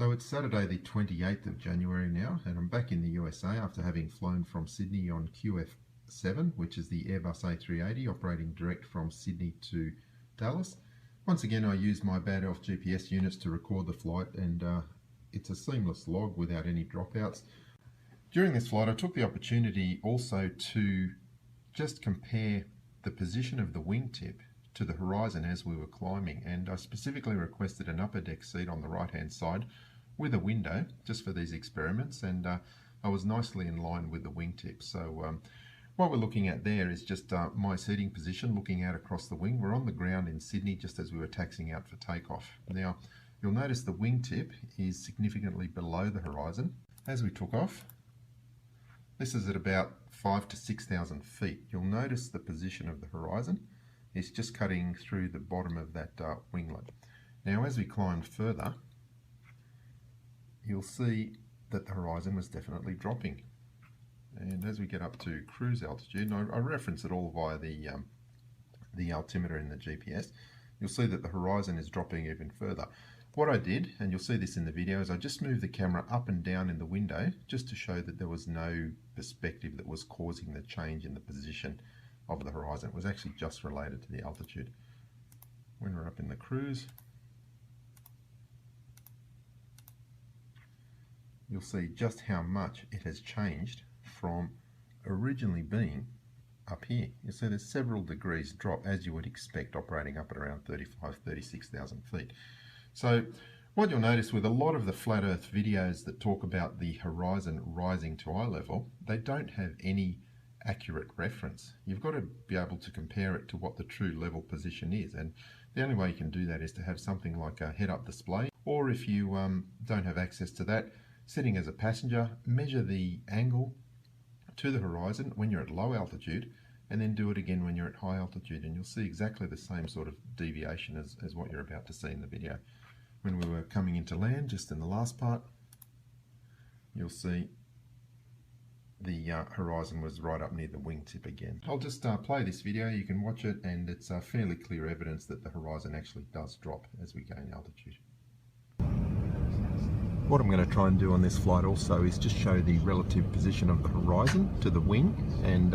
So it's Saturday the 28th of January now, and I'm back in the USA after having flown from Sydney on QF7, which is the Airbus A380 operating direct from Sydney to Dallas. Once again, I used my Bad Elf GPS units to record the flight, and it's a seamless log without any dropouts. During this flight, I took the opportunity also to just compare the position of the wingtip to the horizon as we were climbing, and I specifically requested an upper deck seat on the right hand side with a window just for these experiments, and I was nicely in line with the wingtip. So what we're looking at there is just my seating position looking out across the wing. We're on the ground in Sydney just as we were taxiing out for takeoff. Now you'll notice the wingtip is significantly below the horizon as we took off. This is at about 5,000 to 6,000 feet. You'll notice the position of the horizon. It's just cutting through the bottom of that winglet. Now as we climbed further, you'll see that the horizon was definitely dropping. And as we get up to cruise altitude, and I reference it all via the altimeter in the GPS, you'll see that the horizon is dropping even further. What I did, and you'll see this in the video, is I just moved the camera up and down in the window just to show that there was no perspective that was causing the change in the position of the horizon. It was actually just related to the altitude. When we're up in the cruise, you'll see just how much it has changed from originally being up here. You'll see there's several degrees drop, as you would expect operating up at around 35,000, 36,000 feet. So what you'll notice with a lot of the flat earth videos that talk about the horizon rising to eye level, they don't have any accurate reference. You've got to be able to compare it to what the true level position is, and the only way you can do that is to have something like a head-up display, or if you don't have access to that, sitting as a passenger, measure the angle to the horizon when you're at low altitude, and then do it again when you're at high altitude, and you'll see exactly the same sort of deviation as what you're about to see in the video. When we were coming into land, just in the last part, you'll see the horizon was right up near the wingtip again. I'll just play this video, you can watch it, and it's fairly clear evidence that the horizon actually does drop as we gain altitude. What I'm going to try and do on this flight also is just show the relative position of the horizon to the wing, and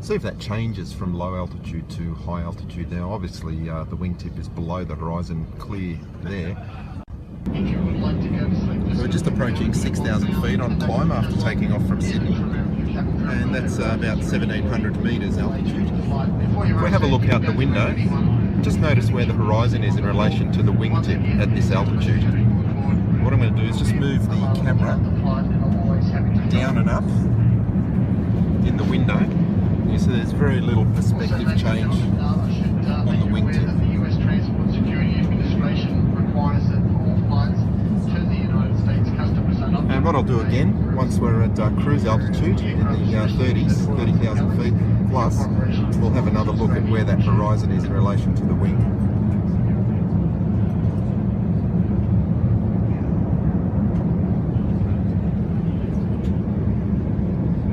see if that changes from low altitude to high altitude. Now obviously the wingtip is below the horizon, clear there. So we're just approaching 6,000 feet on climb after taking off from Sydney, and that's about 1,700 metres altitude. If we have a look out the window, just notice where the horizon is in relation to the wingtip at this altitude. What I'm going to do is just move the camera down and up in the window. You see there's very little perspective change on the wingtip. And what I'll do again, once we're at cruise altitude in the 30,000 feet plus, we'll have another look at where that horizon is in relation to the wing.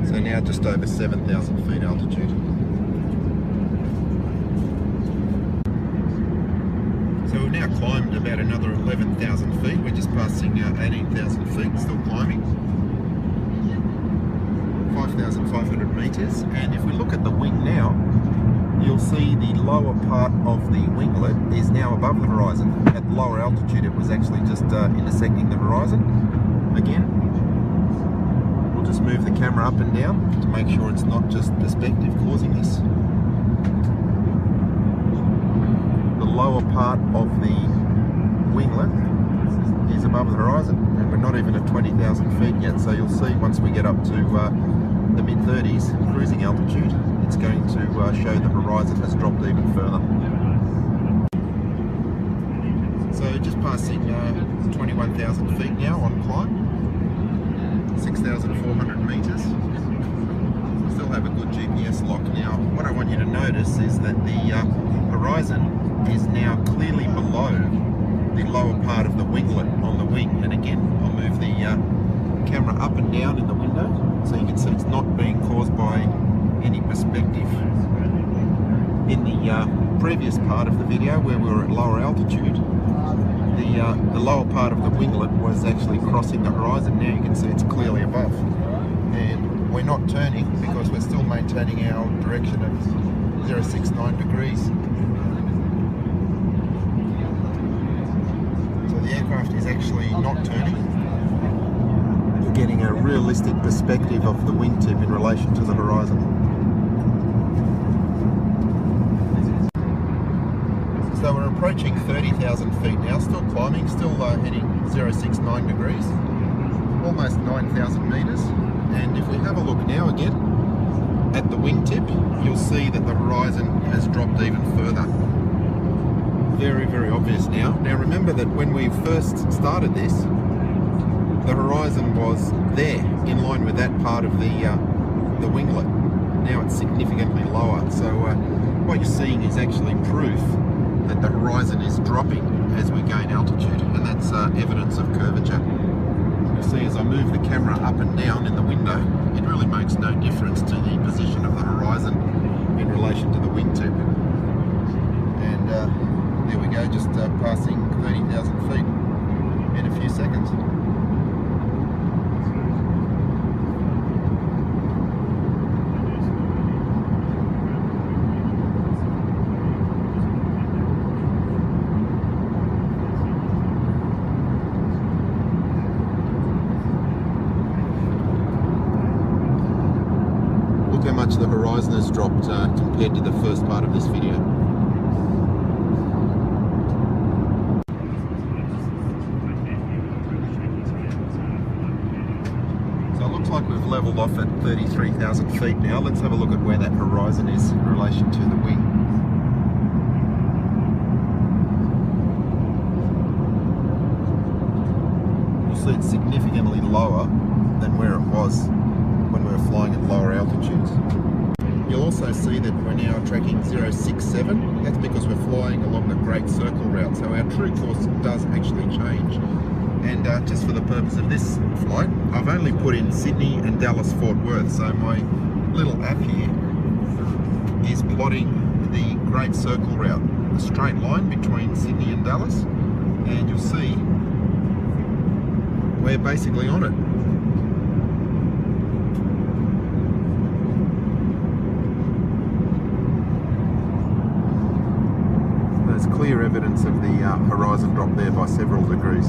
So now just over 7,000 feet altitude. So we've now climbed about another 11,000 feet. We're just passing 18,000 feet, still climbing. 5,500 metres. And if we look at the wing now, you'll see the lower part of the winglet is now above the horizon. At lower altitude it was actually just intersecting the horizon. Again, we'll just move the camera up and down to make sure it's not just perspective causing this. The lower part of the winglet is above the horizon, and we're not even at 20,000 feet yet, so you'll see once we get up to the mid-30s cruising altitude, it's going to show the horizon has dropped even further. So just passing 21,000 feet now on climb, 6,400 metres. Still have a good GPS lock. Now what I want you to notice is that the horizon is now clearly below the lower part of the winglet on the wing, and again I'll move the camera up and down in the window so you can see it's not being caused by any perspective. In the previous part of the video where we were at lower altitude, the lower part of the winglet was actually crossing the horizon. Now you can see it's clearly above. And we're not turning because we're still maintaining our direction at 069 degrees. So the aircraft is actually not turning. You're getting a realistic perspective of the wingtip in relation to the horizon. So we're approaching 30,000 feet now, still climbing, still heading 069 degrees, almost 9,000 meters. And if we have a look now again at the wingtip, you'll see that the horizon has dropped even further. Very, very obvious now. Now remember that when we first started this, the horizon was there, in line with that part of the winglet. Now it's significantly lower. So what you're seeing is actually proof that the horizon is dropping as we gain altitude, and that's evidence of curvature. You'll see as I move the camera up and down in the window, it really makes no difference to the position of the horizon in relation to the wingtip. And there we go, just passing 30,000 feet in a few seconds. How much the horizon has dropped compared to the first part of this video. So it looks like we've leveled off at 33,000 feet now. Let's have a look at where that horizon is in relation to the wing. You'll see it's significantly lower than where it was when we were flying at lower altitudes. You'll also see that we're now tracking 067. That's because we're flying along the Great Circle route, so our true course does actually change. And just for the purpose of this flight, I've only put in Sydney and Dallas Fort Worth, so my little app here is plotting the Great Circle route, a straight line between Sydney and Dallas, and you'll see we're basically on it. Clear evidence of the horizon drop there by several degrees.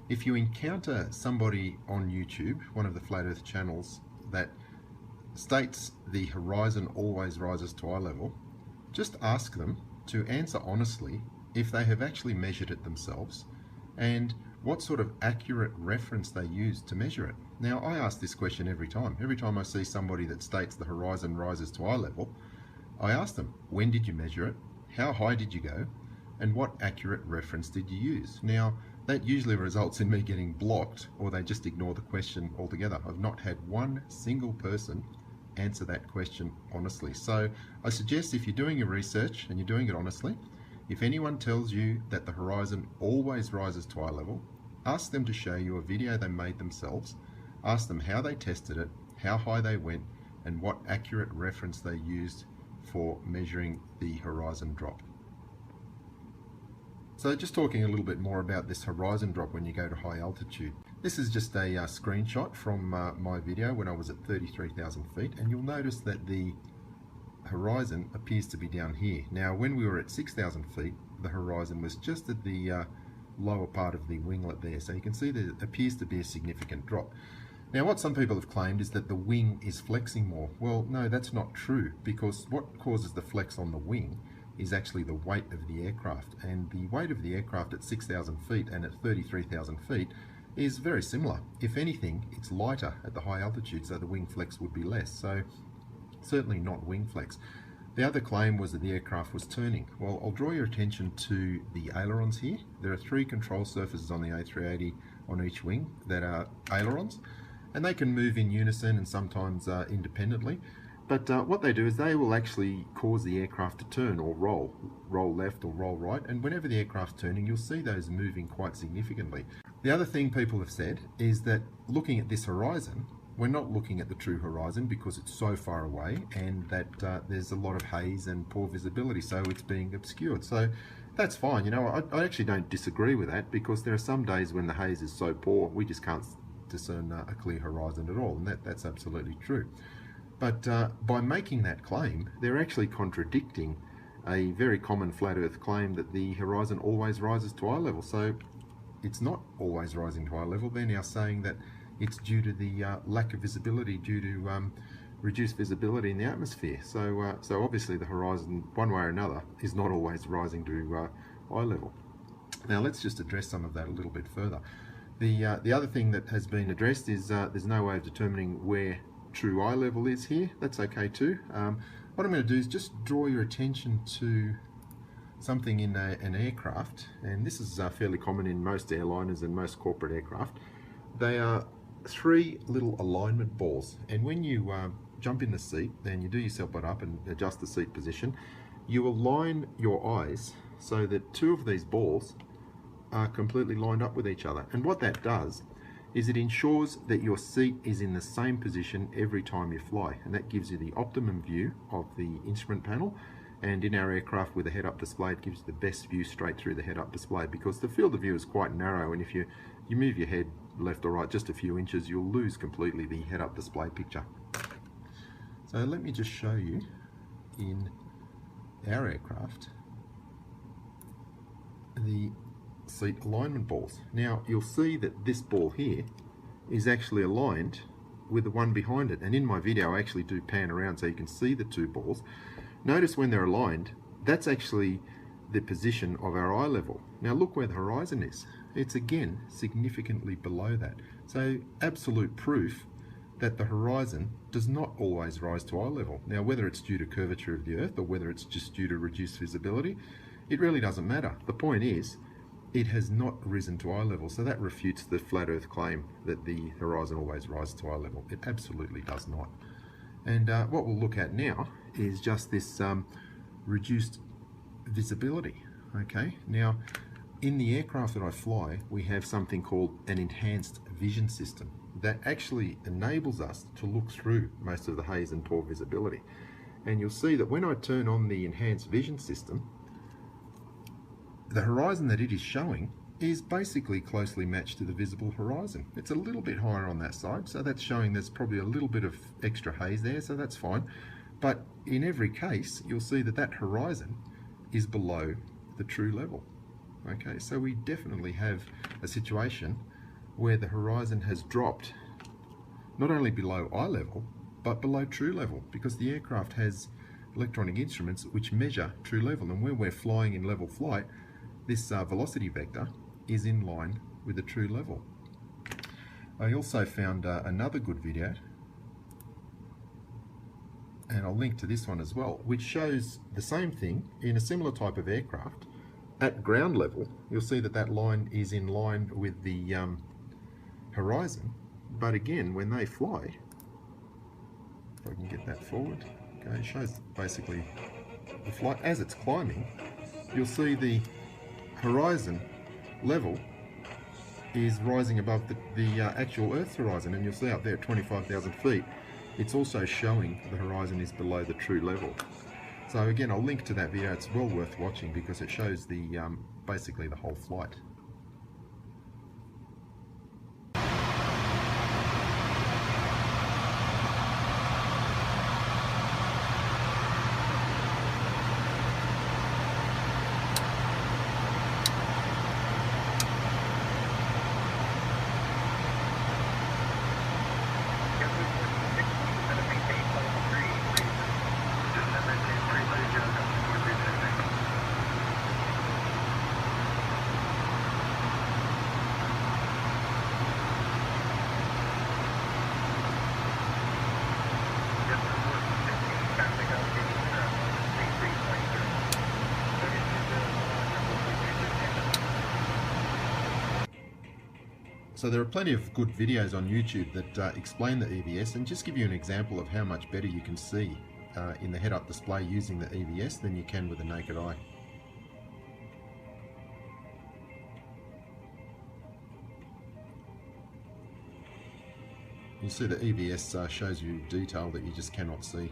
If you encounter somebody on YouTube, one of the Flat Earth channels, that states the horizon always rises to eye level, just ask them to answer honestly if they have actually measured it themselves and what sort of accurate reference they use to measure it. Now, I ask this question every time. Every time I see somebody that states the horizon rises to eye level, I ask them, when did you measure it? How high did you go? And what accurate reference did you use? Now, that usually results in me getting blocked, or they just ignore the question altogether. I've not had one single person answer that question honestly. So I suggest, if you're doing your research and you're doing it honestly, if anyone tells you that the horizon always rises to eye level, ask them to show you a video they made themselves, ask them how they tested it, how high they went, and what accurate reference they used for measuring the horizon drop. So just talking a little bit more about this horizon drop when you go to high altitude. This is just a screenshot from my video when I was at 33,000 feet, and you'll notice that the horizon appears to be down here. Now, when we were at 6,000 feet, the horizon was just at the lower part of the winglet there, so you can see there appears to be a significant drop. Now, what some people have claimed is that the wing is flexing more. Well, no, that's not true, because what causes the flex on the wing is actually the weight of the aircraft, and the weight of the aircraft at 6,000 feet and at 33,000 feet is very similar. If anything, it's lighter at the high altitude, so the wing flex would be less. So certainly not wing flex. The other claim was that the aircraft was turning. Well, I'll draw your attention to the ailerons here. There are 3 control surfaces on the A380 on each wing that are ailerons, and they can move in unison and sometimes independently. But what they do is they will actually cause the aircraft to turn or roll left or roll right, and whenever the aircraft's turning, you'll see those moving quite significantly. The other thing people have said is that looking at this horizon, we're not looking at the true horizon because it's so far away, and that there's a lot of haze and poor visibility, so it's being obscured. So that's fine. You know, I actually don't disagree with that, because there are some days when the haze is so poor we just can't discern a clear horizon at all, and that's absolutely true. But by making that claim, they're actually contradicting a very common flat earth claim that the horizon always rises to eye level. So it's not always rising to eye level. They're now saying that it's due to the lack of visibility, due to reduced visibility in the atmosphere. So obviously the horizon, one way or another, is not always rising to eye level. Now let's just address some of that a little bit further. The other thing that has been addressed is there's no way of determining where true eye level is here. That's okay too. What I'm going to do is just draw your attention to something in an aircraft, and this is fairly common in most airliners and most corporate aircraft. They are three little alignment balls, and when you jump in the seat, then you do your seatbelt up and adjust the seat position, you align your eyes so that two of these balls are completely lined up with each other. And what that does is it ensures that your seat is in the same position every time you fly, and that gives you the optimum view of the instrument panel. And in our aircraft with a head-up display, it gives you the best view straight through the head-up display, because the field of view is quite narrow, and if you move your head left or right just a few inches, you'll lose completely the head-up display picture. So let me just show you in our aircraft the seat alignment balls. Now you'll see that this ball here is actually aligned with the one behind it, and in my video I actually do pan around so you can see the two balls. Notice when they're aligned, that's actually the position of our eye level. Now look where the horizon is. It's again significantly below that. So absolute proof that the horizon does not always rise to eye level. Now whether it's due to curvature of the Earth or whether it's just due to reduced visibility, it really doesn't matter. The point is, it has not risen to eye level, so that refutes the flat earth claim that the horizon always rises to eye level. It absolutely does not. And what we'll look at now is just this reduced visibility. Okay, now in the aircraft that I fly, we have something called an enhanced vision system that actually enables us to look through most of the haze and poor visibility. And you'll see that when I turn on the enhanced vision system, the horizon that it is showing is basically closely matched to the visible horizon. It's a little bit higher on that side, so that's showing there's probably a little bit of extra haze there, so that's fine. But in every case, you'll see that that horizon is below the true level. Okay, so we definitely have a situation where the horizon has dropped not only below eye level, but below true level, because the aircraft has electronic instruments which measure true level, and when we're flying in level flight, this velocity vector is in line with the true level. I also found another good video, and I'll link to this one as well, which shows the same thing in a similar type of aircraft. At ground level, you'll see that that line is in line with the horizon, but again, when they fly, if I can get that forward, okay, it shows basically the flight as it's climbing. You'll see the horizon level is rising above the actual Earth's horizon, and you'll see up there at 25,000 feet, it's also showing the horizon is below the true level. So again, I'll link to that video. It's well worth watching because it shows the basically the whole flight. So there are plenty of good videos on YouTube that explain the EVS and just give you an example of how much better you can see in the head-up display using the EVS than you can with the naked eye. You see the EVS shows you detail that you just cannot see.